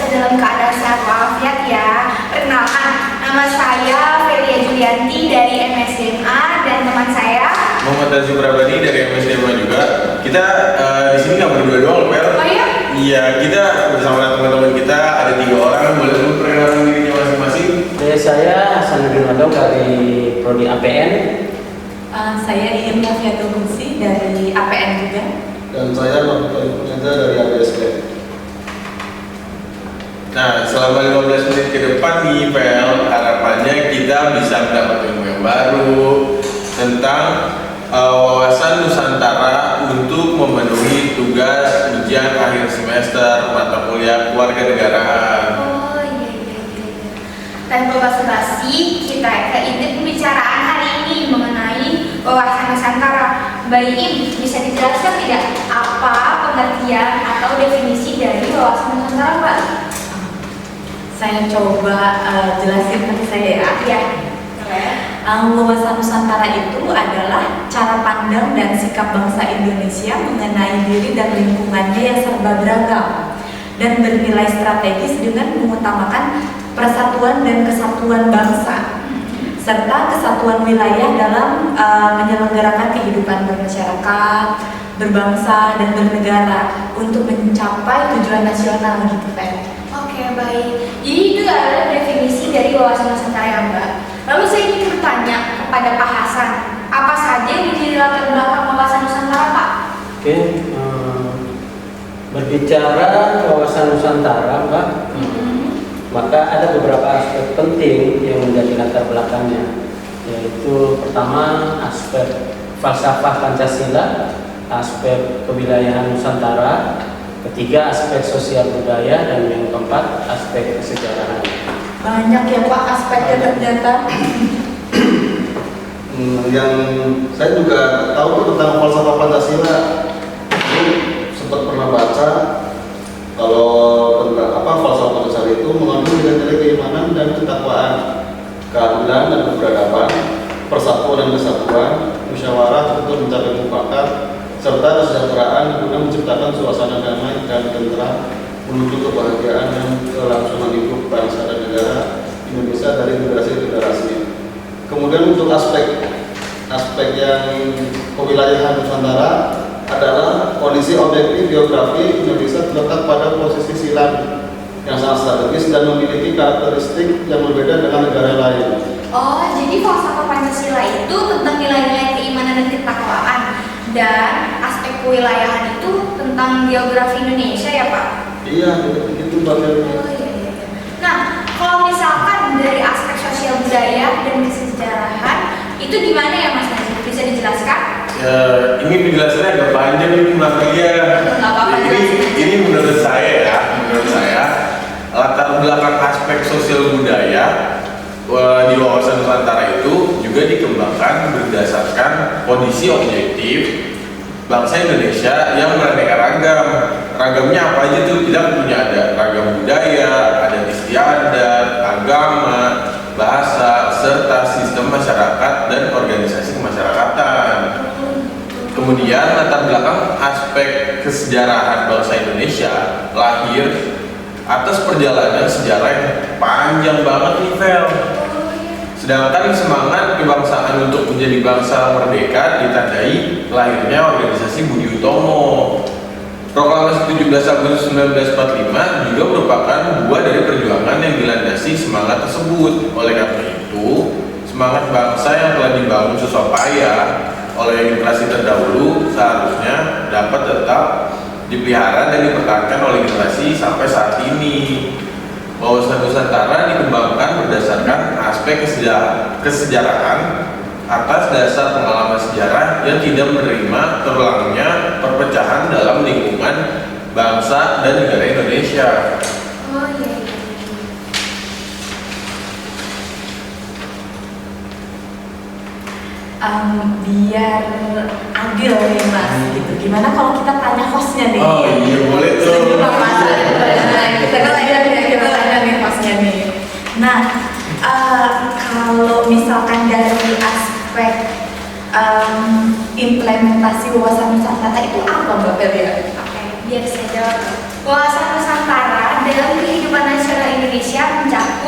dalam keadaan sehat walafiat ya. Perkenalkan, nama saya Felia Julianti dari MSDMA dan teman saya Muhammad Azim Prabadi dari MSDMA juga. Kita di sini nggak berdua doang, Pel. Oh iya? Iya, kita bersama teman-teman kita ada 3 orang. Boleh memperkenalkan dirinya masing-masing? Saya Hasanuddin Madong dari Prodi APN. Saya Iin Mufiatul Husi dari APN juga. Dan saya Novi Punyanda dari ABSD. Nah, selama 15 menit ke depan nih, Pel, harapannya kita bisa mendapat ilmu yang baru tentang wawasan Nusantara untuk memenuhi tugas ujian akhir semester mata kuliah kewarganegaraan. Oh iya. Tanpa basa-basi, kita ke inti pembicaraan hari ini mengenai wawasan Nusantara. Mbak Iim, bisa dijelaskan tidak apa pengertian atau definisi dari wawasan Nusantara, Mbak? Saya coba jelasin tadi saya ya. Iya. Wawasan Nusantara itu adalah cara pandang dan sikap bangsa Indonesia mengenai diri dan lingkungannya yang serba beragam dan bernilai strategis dengan mengutamakan persatuan dan kesatuan bangsa serta kesatuan wilayah dalam menyelenggarakan kehidupan bermasyarakat, berbangsa dan bernegara untuk mencapai tujuan nasional gitu, Pak. Oke, baik. Jadi itu adalah definisi dari wawasan Nusantara ya, Mbak. Lalu saya ingin bertanya kepada Pak Hasan, apa saja yang menjadi latar belakang wawasan Nusantara, Pak? Oke, berbicara wawasan Nusantara, Mbak, maka ada beberapa aspek penting yang menjadi latar belakangnya, yaitu pertama aspek falsafah Pancasila, aspek kewilayahan Nusantara, ketiga aspek sosial budaya, dan yang keempat aspek kesejarahan. Banyak ya Pak aspeknya ternyata. Yang saya juga tahu tentang falsafah Pancasila, itu sempat pernah baca kalau tentang falsafah Pancasila itu mengandung nilai-nilai keimanan dan ketakwaan, keadilan dan keberagaman, persatuan dan kesatuan, musyawarah untuk mencapai mufakat, serta kesejahteraan guna menciptakan suasana damai dan tentram menuju kebahagiaan dan kelangsungan hidup bangsa dan negara Indonesia dari generasi ke generasi. Kemudian untuk aspek yang kewilayahan Nusantara adalah kondisi objektif geografi Indonesia terletak pada posisi silang yang sangat strategis dan memiliki karakteristik yang berbeda dengan negara lain. Oh, jadi falsafah Pancasila itu tentang nilai-nilai keimanan dan ketakwaan, dan aspek kewilayahan itu tentang geografi Indonesia ya, Pak? Iya, begitu Mbak Ferry. Oh iya. Nah, kalau misalkan dari aspek sosial budaya dan kesejarahan itu gimana ya Mas Najib? Bisa dijelaskan? Ini penjelasannya agak panjang nih, Mbak Felia. Nggak apa-apa, Ini menurut saya latar belakang aspek sosial budaya di wawasan Nusantara itu juga dikembangkan berdasarkan kondisi objektif bangsa Indonesia yang beraneka ragam. Ragamnya apa aja tuh? Kita punya ada ragam budaya, adat istiadat, agama, bahasa, serta sistem masyarakat dan organisasi kemasyarakatan. Kemudian latar belakang aspek kesejarahan bangsa Indonesia lahir atas perjalanan sejarah yang panjang banget nih, Fel. Sedangkan semangat kebangsaan untuk menjadi bangsa merdeka ditandai lahirnya organisasi Budi Utomo. Proklamasi 17 Agustus 1945 juga merupakan buah dari perjuangan yang dilandasi semangat tersebut. Oleh karena itu, semangat bangsa yang telah dibangun susah payah oleh generasi terdahulu seharusnya dapat tetap dipelihara dan dipertahankan oleh generasi sampai saat ini. Wawasan Nusantara dikembangkan berdasarkan aspek kesejarahan atas dasar pengalaman sejarah yang tidak menerima terulangnya perpecahan dalam lingkungan bangsa dan negara Indonesia. Oh iya. Biar adil nih Mas, gitu. Gimana kalau kita tanya hostnya nih? Oh iya, boleh tuh. Setuju Pak Mas? Kita kan tanya nih hostnya nih. Nah, kalau misalkan dari aspek implementasi wawasan Nusantara itu apa Mbak Felia? Oke, biar saya jawab. Wawasan Nusantara dalam kehidupan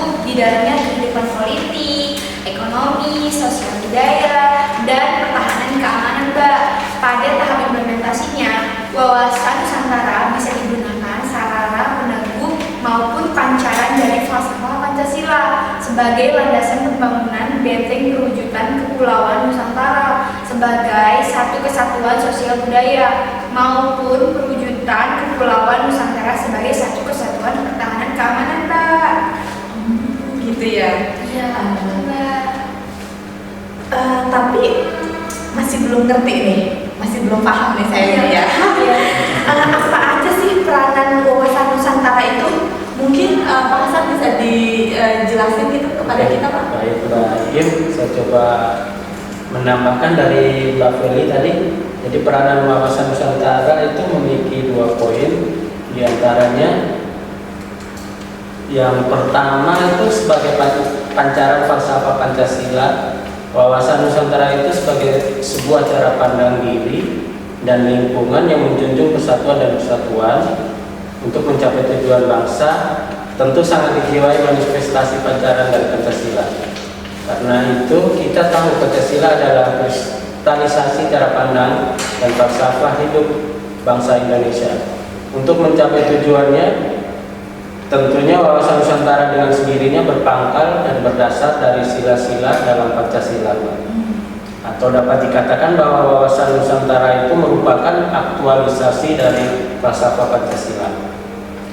mencakup di dalamnya kehidupan politik, ekonomi, sosial budaya, dan pertahanan keamanan, Mbak. Pada tahap implementasinya, wawasan Nusantara bisa digunakan sarana peneguh maupun pancaran dari falsafah Pancasila sebagai landasan pembangunan benteng perwujudan kepulauan Nusantara sebagai satu kesatuan sosial budaya maupun perwujudan kepulauan Nusantara sebagai satu kesatuan pertahanan keamanan, Mbak. Gitu ya. Iya, Mbak. Tapi masih belum ngerti nih, masih belum paham nih saya ya. Apa aja sih peranan wawasan Nusantara itu? Mungkin Pak Hasan bisa dijelasin gitu kepada kita, Pak. Baik, Mbak Im, saya coba menambahkan dari Mbak Feli tadi. Jadi peranan wawasan Nusantara itu memiliki 2 poin. Di antaranya yang pertama itu sebagai pancaran falsafah Pancasila. Wawasan Nusantara itu sebagai sebuah cara pandang diri dan lingkungan yang menjunjung persatuan dan kesatuan untuk mencapai tujuan bangsa. Tentu sangat dijiwai manifestasi pancaran dari Pancasila. Karena itu kita tahu Pancasila adalah kristalisasi cara pandang dan falsafah hidup bangsa Indonesia. Untuk mencapai tujuannya, tentunya wawasan Nusantara dengan sendirinya berpangkal dan berdasar dari sila-sila dalam Pancasila. Atau dapat dikatakan bahwa wawasan Nusantara itu merupakan aktualisasi dari falsafah Pancasila.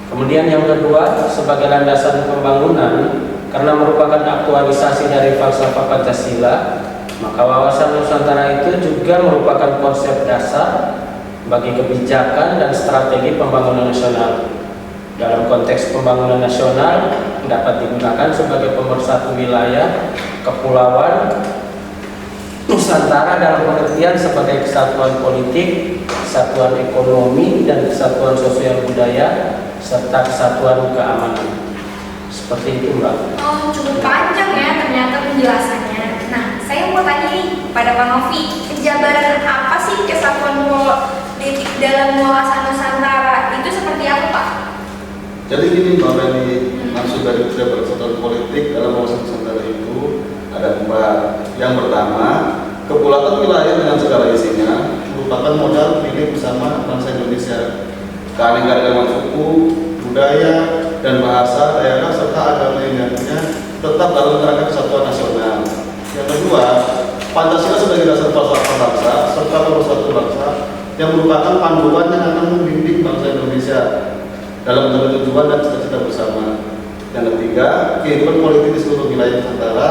Kemudian yang kedua, sebagai landasan pembangunan, karena merupakan aktualisasi dari falsafah Pancasila, maka wawasan Nusantara itu juga merupakan konsep dasar bagi kebijakan dan strategi pembangunan nasional. Dalam konteks pembangunan nasional dapat digunakan sebagai pemersatu wilayah kepulauan Nusantara dalam pengertian sebagai kesatuan politik, kesatuan ekonomi, dan kesatuan sosial budaya serta kesatuan keamanan. Seperti itu, Mbak. Oh, cukup panjang ya ternyata penjelasannya. Nah, saya mau tanya nih pada Pak Novi, penjabaran apa sih kesatuan politik dalam wawasan Nusantara itu seperti apa, Pak? Jadi gini, Mbak Feli, maksud dari kesatuan politik dalam wawasan Nusantara itu ada 4. Yang pertama, kepulauan wilayah dengan segala isinya merupakan modal milik bersama bangsa Indonesia. Keanekaragaman suku, budaya, dan bahasa daerah serta agama lainnya tetap dalam kerangka kesatuan nasional. Yang kedua, Pancasila sebagai dasar falsafah bangsa serta pemersatu bangsa yang merupakan panduan yang akan membimbing bangsa Indonesia dalam mencapai tujuan dan cita-cita bersama. Yang ketiga, kehidupan politik di seluruh wilayah Nusantara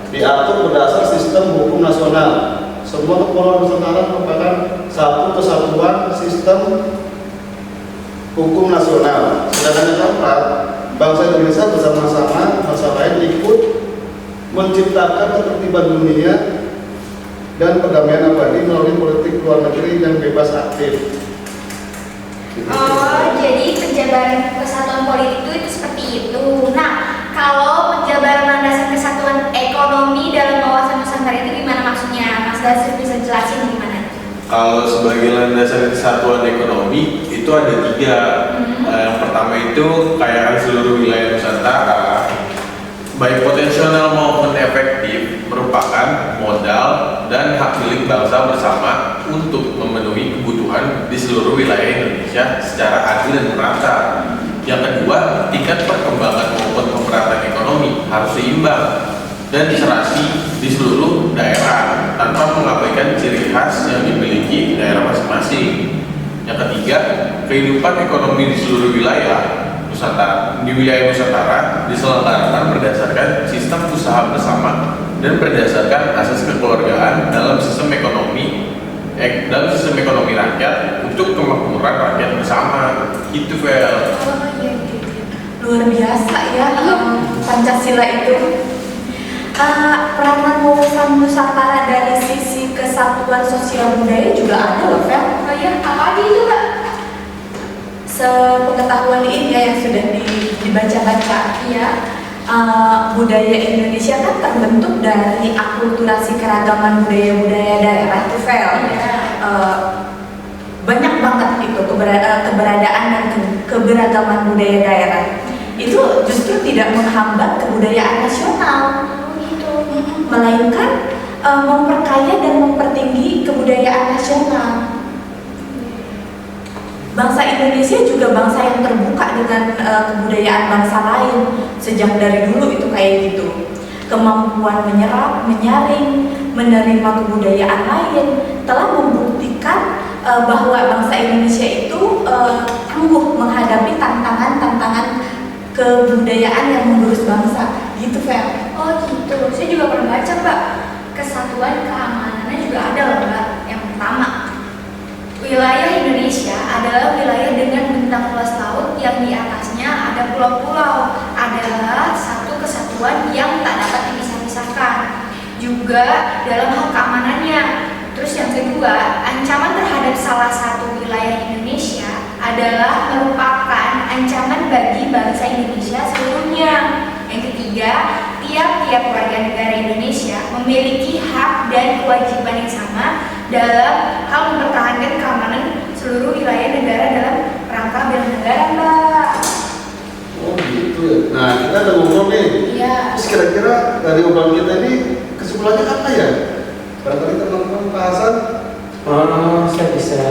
diatur berdasar sistem hukum nasional. Semua kepulauan Nusantara merupakan satu kesatuan sistem hukum nasional. Sedangkan yang keempat, bangsa Indonesia bersama-sama bangsa lain ikut menciptakan ketertiban dunia dan perdamaian abadi melalui politik luar negeri yang bebas aktif. Oh, jadi penjabaran kesatuan politik itu seperti itu. Nah, kalau penjabaran landasan kesatuan ekonomi dalam wawasan Nusantara itu gimana maksudnya? Mas Dasir bisa jelasin gimana? Kalau sebagai landasan kesatuan ekonomi itu ada 3. Yang pertama itu kekayaan seluruh wilayah Nusantara, baik potensial maupun efektif, merupakan modal dan hak milik bangsa bersama untuk memenuhi kebutuhan di seluruh wilayah Indonesia secara adil dan merata. Yang kedua, tingkat perkembangan maupun pemerataan ekonomi harus seimbang dan diserasi di seluruh daerah tanpa mengabaikan ciri khas yang dimiliki daerah masing-masing. Yang ketiga, kehidupan ekonomi di seluruh wilayah Nusantara diselenggarakan berdasarkan sistem usaha bersama dan berdasarkan asas kekeluargaan dalam sistem ekonomi rakyat untuk kemakmuran rakyat bersama. Itu Vel. Oh, iya, gitu. Luar biasa ya Pancasila itu. Peranan wawasan Nusantara dari sisi kesatuan sosial budaya juga ada loh, Fel. Oh iya, apa aja itu, Mbak? Sepengetahuan ini yang sudah dibaca-baca, Iya. budaya Indonesia kan terbentuk dari akulturasi keragaman budaya-budaya daerah tuh, Fel. Iya. Banyak banget itu keberadaan dan keberagaman budaya daerah. Itu justru justru tidak menghambat kebudayaan nasional, Gitu. melainkan memperkaya dan mempertinggi kebudayaan nasional. Bangsa Indonesia juga bangsa yang terbuka dengan kebudayaan bangsa lain sejak dari dulu itu kayak gitu. Kemampuan menyerap, menyaring, menerima kebudayaan lain telah membuktikan bahwa bangsa Indonesia itu tangguh menghadapi tantangan-tantangan kebudayaan yang mengurus bangsa. Gitu, Fer. Oh gitu. Saya juga pernah baca Mbak. Kesatuan keamanannya juga ada loh Mbak. Yang pertama, wilayah Indonesia adalah wilayah dengan bentang luas laut yang di atasnya ada pulau-pulau. Adalah satu kesatuan yang tak dapat dipisah-pisahkan. Juga dalam hal keamanannya. Terus yang kedua, ancaman terhadap salah satu wilayah Indonesia adalah merupakan ancaman bagi bangsa Indonesia seluruhnya. Yang ketiga, tiap-tiap warga negara Indonesia memiliki hak dan kewajiban yang sama dalam hal mempertahankan keamanan seluruh wilayah negara dalam rangka bela negara, Mbak. Oh gitu ya. Nah kita udah ngobrol nih. Iya. Terus kira-kira dari obrolan kita ini kesimpulannya apa ya? Barangkali teman-teman Pak Hasan. Saya bisa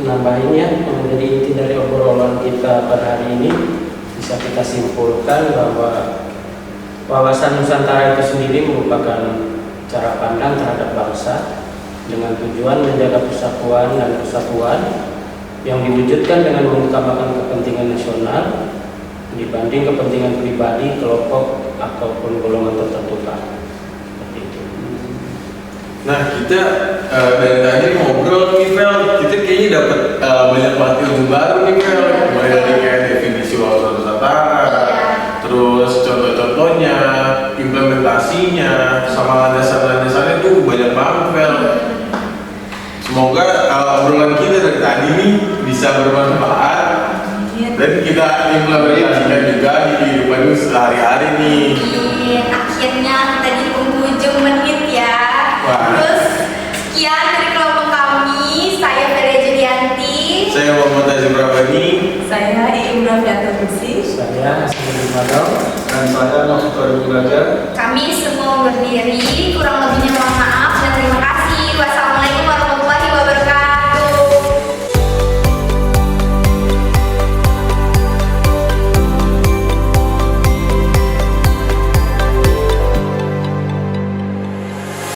nambahin ya, yang menjadi inti dari obrolan kita pada hari ini bisa kita simpulkan bahwa wawasan Nusantara itu sendiri merupakan cara pandang terhadap bangsa dengan tujuan menjaga persatuan dan kesatuan yang diwujudkan dengan mengutamakan kepentingan nasional dibanding kepentingan pribadi, kelompok ataupun golongan tertentu, Pak. Seperti itu. Nah kita dari tadi ngobrol nih Fel, kita kayaknya dapat banyak banget ilmu baru nih Fel. Mulai dari kayak definisi wawasan Nusantara, terus contoh-contohnya, implementasinya, sama landasan-landasannya tuh banyak banget Fel. Semoga obrolan kita dari tadi nih bisa bermanfaat dan kita implementasikan juga di kehidupan sehari-hari nih. Akhirnya kita di penghujung menit ya. Wah. Terus sekian dari kelompok kami. Saya Feria Julianti. Saya Muhammad Azim Rabani. Saya Iim Rafiatul Kursi. Saya Hasan Madal. Dan saya Nofik Belajar. Kami semua berdiri. Kurang lebihnya mohon maaf dan terima kasih.